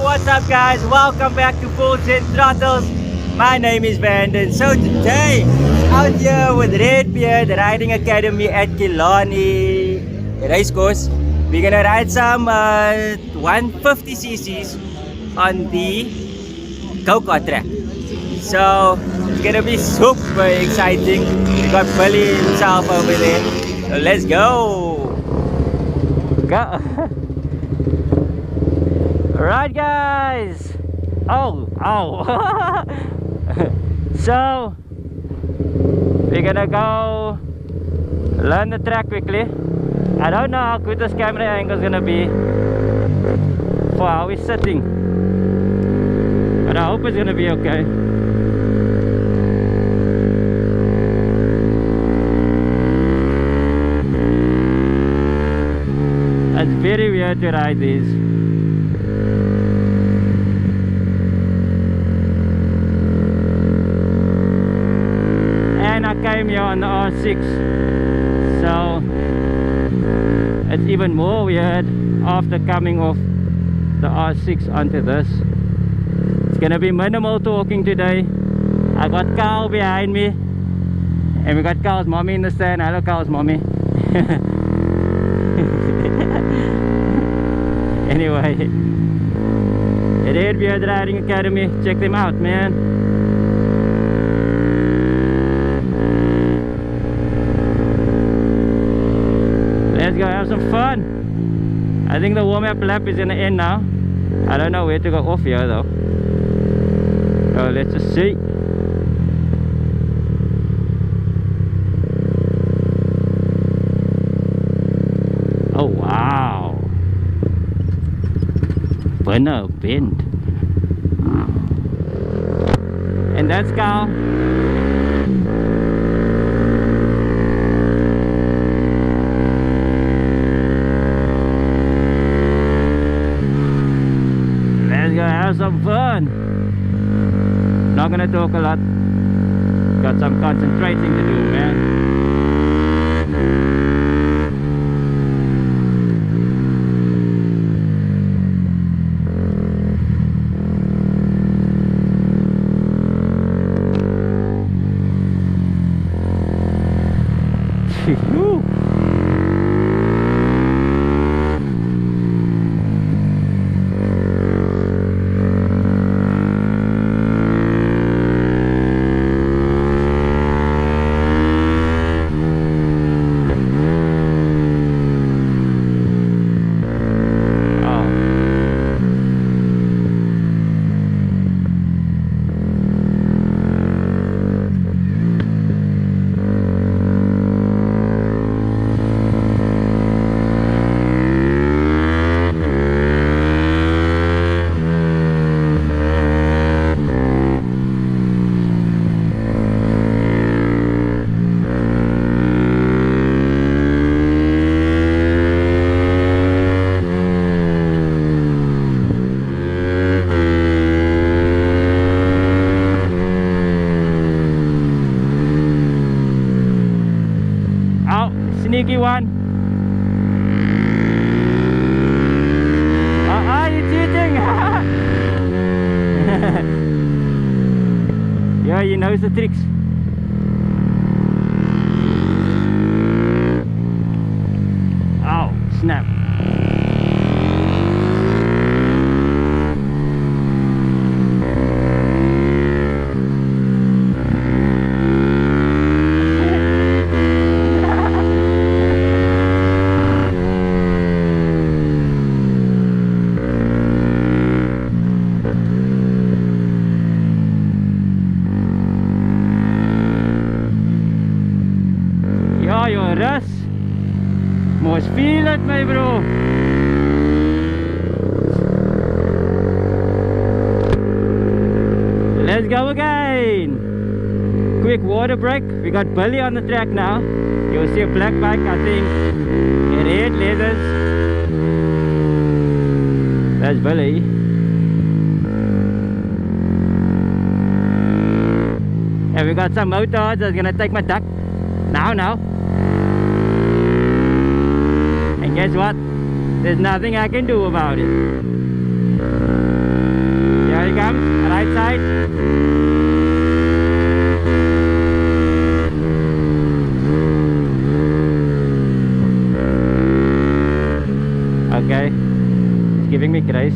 what's up guys? Welcome back to Throttles. My name is Brandon. So today, out here with Redbeard Riding Academy at KILLARNEY Racecourse. We're gonna ride some 150cc's on the go-kart track. So it's gonna be super exciting. We got Billy himself over there. So let's go! Go! Alright guys! Oh! So we're gonna go learn the track quickly. I don't know how good this camera angle is gonna be for how we're sitting, but I hope it's gonna be okay. It's very weird to ride these. And I came here on the R6, so it's even more weird after coming off the R6 onto this. It's gonna be minimal talking today. I got Carl behind me, and we got Carl's mommy in the stand. Hello Carl's mommy. Anyway, the Redbeard Riding Academy, check them out, man. Let's go have some fun. I think the warm-up lap is gonna end now. I don't know where to go off here though. So let's just see. Oh wow. Winner bend. And that's Carl. Let's go have some fun. Not gonna talk a lot. Got some concentrating to do, man. Sneaky one. You cheating? Yeah, he knows the tricks. Oh, snap. Must feel it, my bro. Let's go again. Quick water break. We got Billy on the track now. You'll see a black bike, I think. Red leathers. That's Billy. And we got some motards that's gonna take my duck. Now. And guess what? There's nothing I can do about it. Okay, it's giving me grace.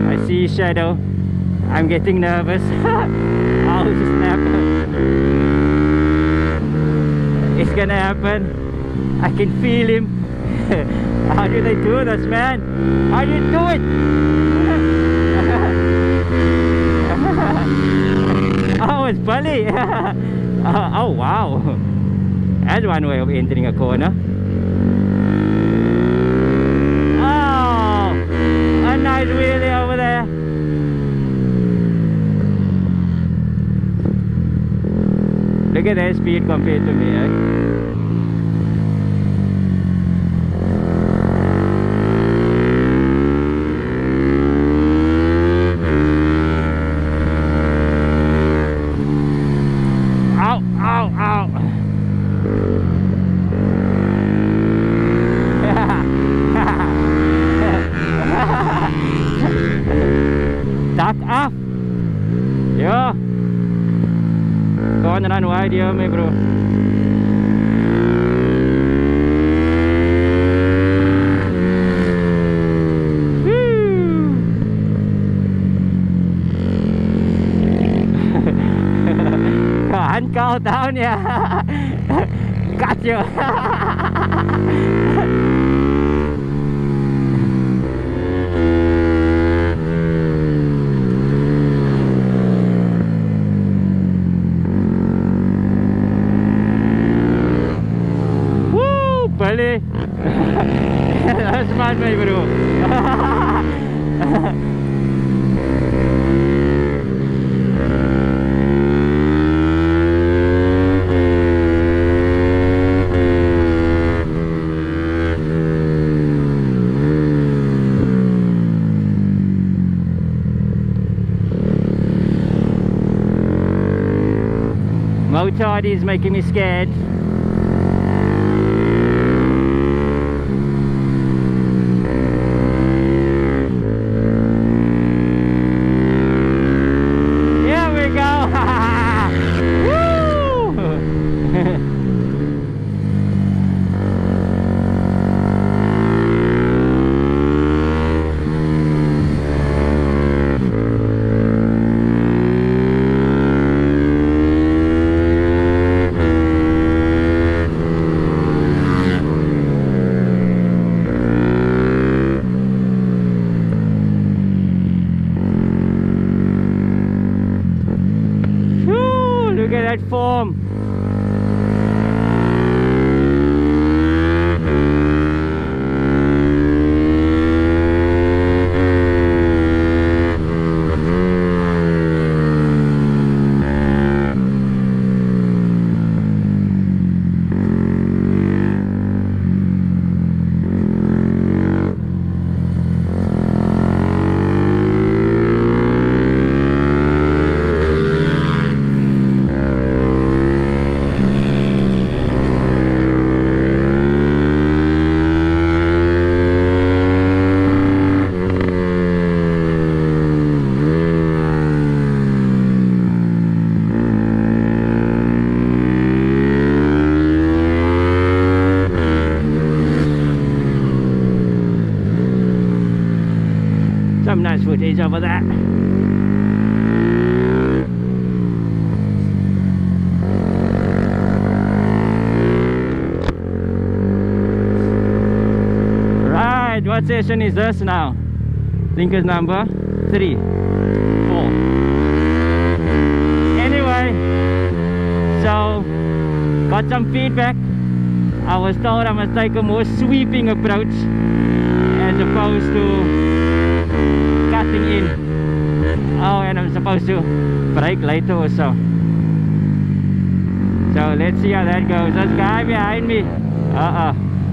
I see shadow. I'm getting nervous. Oh snap. It's gonna happen. I can feel him. How do they do this, man? How do you do it? Oh, it's funny. Oh wow. That's one way of entering a corner. Oh, a nice wheelie over there. Look at their speed compared to me, eh? Ow, ow, ow. Duck up. Yeah. Go on and run wide here, me bro. Anh câu tao nha. Cắt chưa. Really? That's smart, my bro. Motard is making me scared. Look at that form. Some nice footage over that. Right, what session is this now? I think it's number 3, 4. Anyway, so got some feedback. I was told I must take a more sweeping approach as opposed to cutting in. Oh, and I'm supposed to brake later or so. So let's see how that goes. This guy behind me.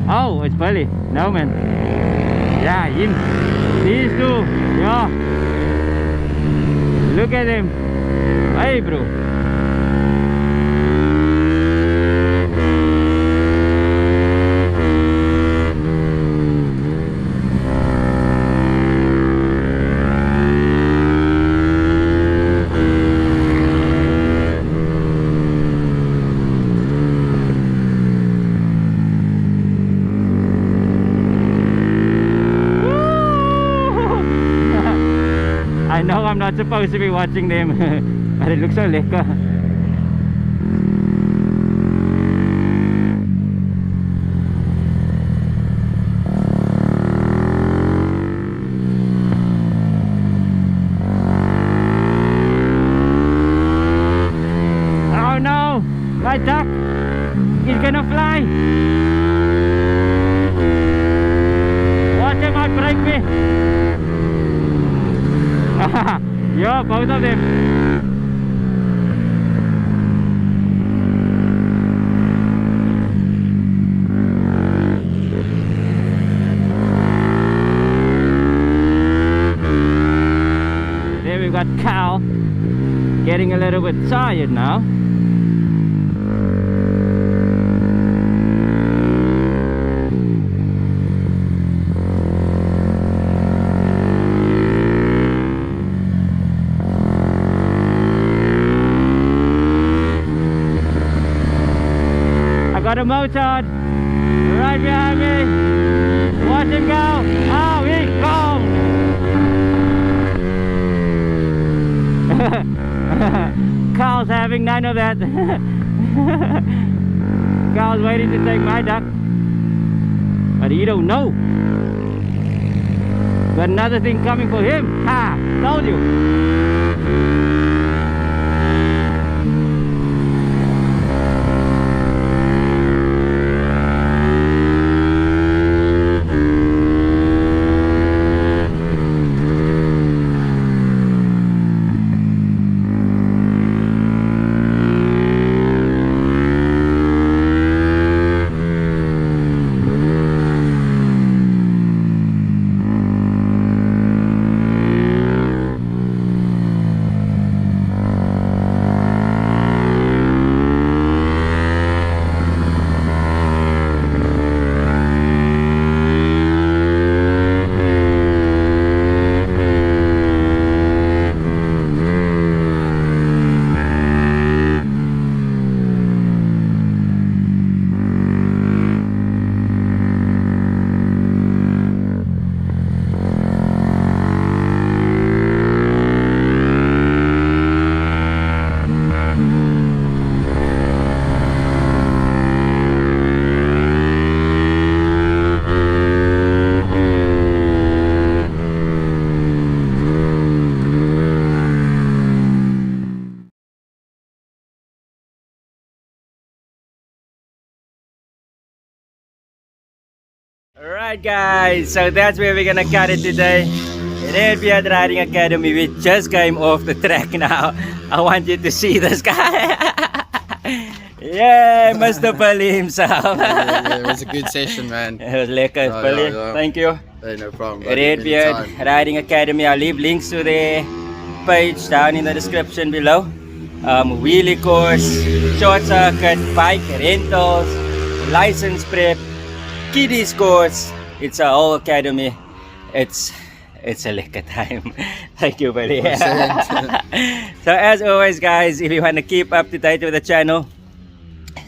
Oh, it's Billy. No, man. Yeah, him. These two. Yeah. Look at him. Hey, bro. I'm not supposed to be watching them. But it looks so lekker. Oh no! My duck! He's gonna fly! Watch him, might break me! Yeah, both of them. There we've got Cal getting a little bit tired now. Got a motard right behind me. Watch him go. Oh, he's gone. Carl's having none of that. Carl's waiting to take my duck, but he don't know. Got another thing coming for him. Ha! Told you. Alright guys, so that's where we're gonna cut it today. In Enquiries Riding Academy, we just came off the track now. I want you to see this guy. Yeah, Mr. Pali himself. Yeah, it was a good session, man. It was lekker, Pali. Thank you. Hey, no problem. Enquiries Riding Academy, I'll leave links to the page down in the description below. Wheelie course, short circuit, bike rentals, license prep, kiddies course. It's a whole academy. It's a lekker time. Thank you, buddy. So as always guys, if you want to keep up to date with the channel,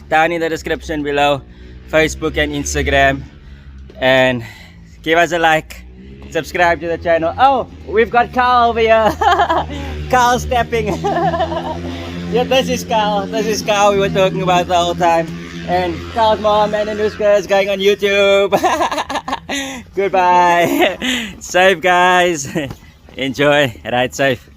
down in the description below, Facebook and Instagram, and give us a like, subscribe to the channel. Oh, we've got Carl over here. Carl stepping. Yeah, this is Carl we were talking about the whole time. And Carl's mom and Anushka is going on YouTube. Goodbye. Safe guys. Enjoy. Ride safe.